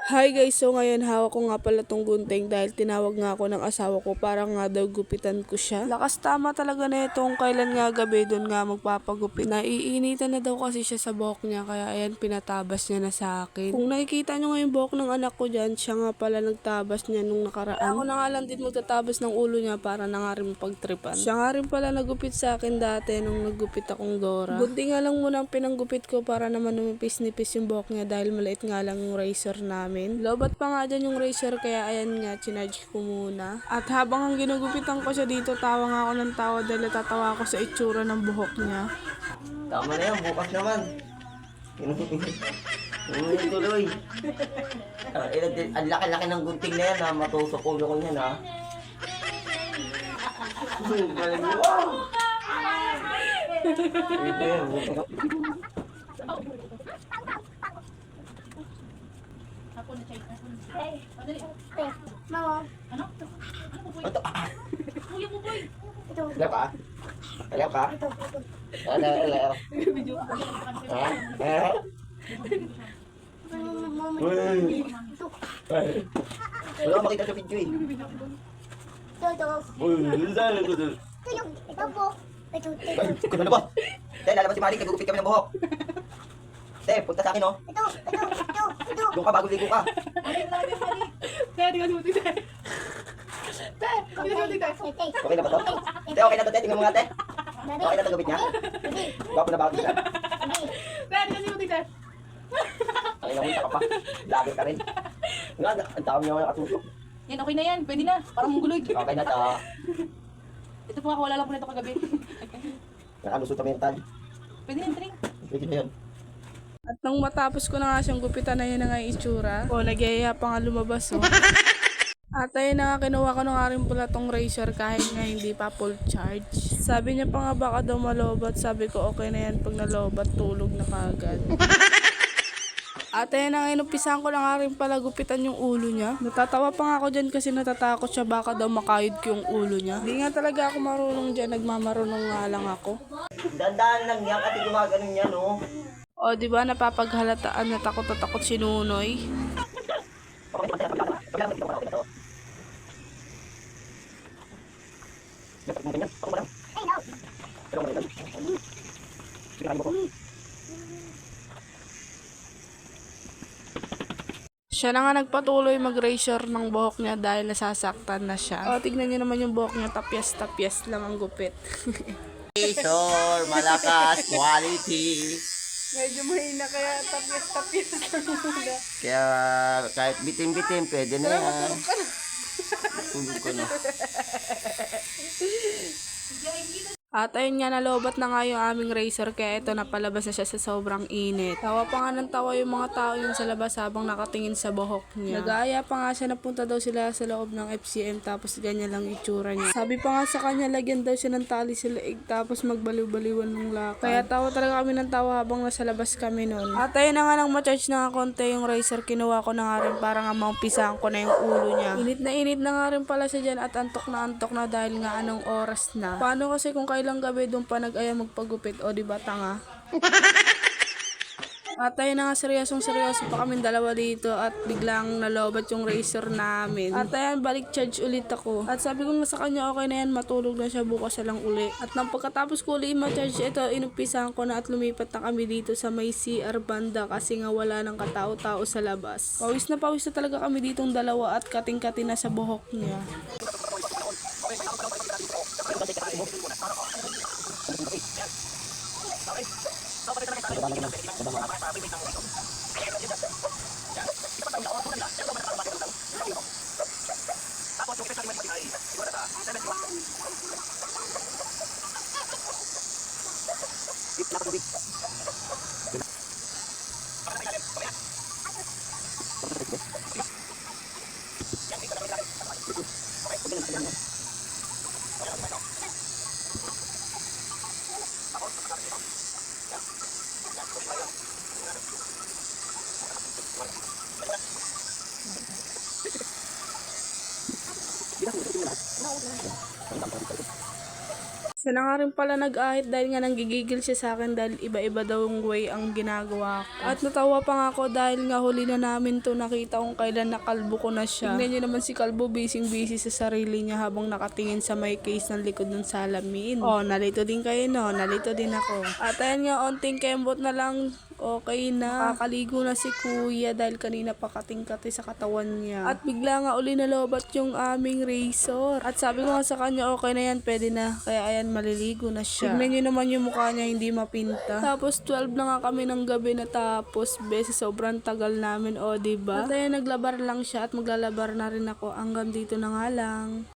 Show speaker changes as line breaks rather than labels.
Hi guys, so ngayon hawak ko nga pala tong gunting dahil tinawag nga ako ng asawa ko para nga daw gupitan ko siya. Lakas tama talaga na itong kailan nga gabi doon nga magpapagupit. Naiinitan na daw kasi siya sa buhok niya kaya ayan pinatabas niya na sa akin. Kung nakikita nyo nga yung buhok ng anak ko dyan, siya nga pala nagtabas niya nung nakaraan. Ako na nga lang din magtatabas ng ulo niya para na nga rin pagtripan. Siya nga rin pala nagupit sa akin dati nung naggupit akong Dora. Gunting nga lang muna ang pinanggupit ko para naman numipis-nipis yung buhok niya dahil maliit nga lang yung razor namin. Lobat pa nga dyan yung razor kaya ayan nga, chinarge ko muna. At habang ang ginugupitan ko siya dito, tawa nga ako ng tawa dahil natatawa ako sa itsura ng buhok niya.
Tama na yan, bukas naman. Inumin tuloy. Ang laki-laki ng gunting na yan ha, matusok ulo ko yan ha. Galing mo. Ito yan.
Mama.
Ano? Alap ka? Alap ka? Alap. Wala makita sa video eh.
Ito po.
Ikaw na ba? Tay, lalabas si Malik, nagugupit kami ng buhok. Tay, punta sa akin oh.
Ito.
Doon ka bago ligo ka. Okay na ba to? Tay, okay na to, tay. Tingnan mo nga, tay. Okay na to gupit niya? Gwapo na bago siya. Ay, namunta ka pa. Lager ka rin. Nga, ang tawag niya ako nakatusok.
Yan, okay na yan. Pwede na. Parang mungguloy.
Okay na to.
Ito po nga, wala lang po nito kagabi.
Nakalusot kami yung tag.
Pwede na, Tring.
Pwede na yun.
At nung matapos ko na nga siyang gupitan, na yun na nga yung itsura. O, nagyaya pa nga lumabas o. At ayun na nga, kinuha ko na nga rin pala tong razor kahit nga hindi pa full charge. Sabi niya pa nga baka daw malobat. Sabi ko okay na yan pag nalobat, tulog na kagad. At ayun na nga, inupisahan ko na nga rin pala gupitan yung ulo niya. Natatawa pa nga ako dyan kasi natatakot siya baka daw makayod ko yung ulo niya. Hindi nga talaga ako marunong dyan, nagmamarunong nga lang ako.
Dandaan lang yan kasi gumaganon yan oh.
O, di ba napapaghalataan na takot si Nunoy? Siya na nga nagpatuloy mag-razor ng buhok niya dahil nasasaktan na siya. O, tignan niyo naman yung buhok niya, tapyas-tapyas lang ang gupit.
Razor, malakas, quality.
Medyo mahina kaya tapyas-tapyas lang muna.
Kaya kahit bitin-bitin, pwede na yan. Tulog ko na.
At ayun nga, nalobat na nga yung aming razor kaya ito napalabas na siya sa sobrang init. Tawa pa nga ng tawa yung mga tao yun sa labas habang nakatingin sa buhok niya. Nag-aaya pa nga siya, napunta daw sila sa loob ng FCM tapos ganyan lang itsura niya. Sabi pa nga sa kanya, lagyan daw siya ng tali sa leeg tapos magbaliw-baliwan ng lakad. Kaya tawa talaga kami ng tawa habang nasa labas kami nun. At ayun na nga, nang ma-charge na nga konti yung razor, kinuha ko na nga rin para nga maumpisahan ko na yung ulo niya. Init na nga rin pala siya dyan at antok na dahil nga anong oras na. Paano kasi kung kailang gabi doon pa nag-aya magpagupit o diba tanga? At ayun na nga, seryoso pa kami dalawa dito at biglang nalobat yung razor namin. At ayun, balik charge ulit ako. At sabi ko nga sa kanya, okay na yan, matulog na siya, bukas na lang uli. At nang pagkatapos ko uli ma-charge ito, inumpisahan ko na at lumipat na kami dito sa may CR banda kasi nga wala nang katao-tao sa labas. Pawis na talaga kami ditong dalawa at kating-kati na sa buhok niya. Siya na nga rin pala nag-ahit dahil nga nanggigigil siya sa akin dahil iba-iba daw yung way ang ginagawa ko. At natawa pa nga ako dahil nga huli na namin to nakita kung kailan nakalbo ko na siya. Tignan nyo naman si Kalbo, busy sa sarili niya habang nakatingin sa may case ng likod ng salamin. Oh, nalito din kayo no, nalito din ako. At ayan nga, onting kembot na lang, okay na. Kakaligo na si kuya dahil kanina pa kating-kati sa katawan niya. At bigla nga uli nalobat yung aming razor. At sabi ko nga sa kanya, okay na yan, pwede na. Kaya ayan, maliligo na siya. Tignan nyo naman yung mukha niya, hindi mapinta. Tapos 12 na nga kami ng gabi natapos. Besi, sobrang tagal namin, o diba? At ayan, naglabar lang siya at maglalabar na rin ako. Hanggang dito na nga lang.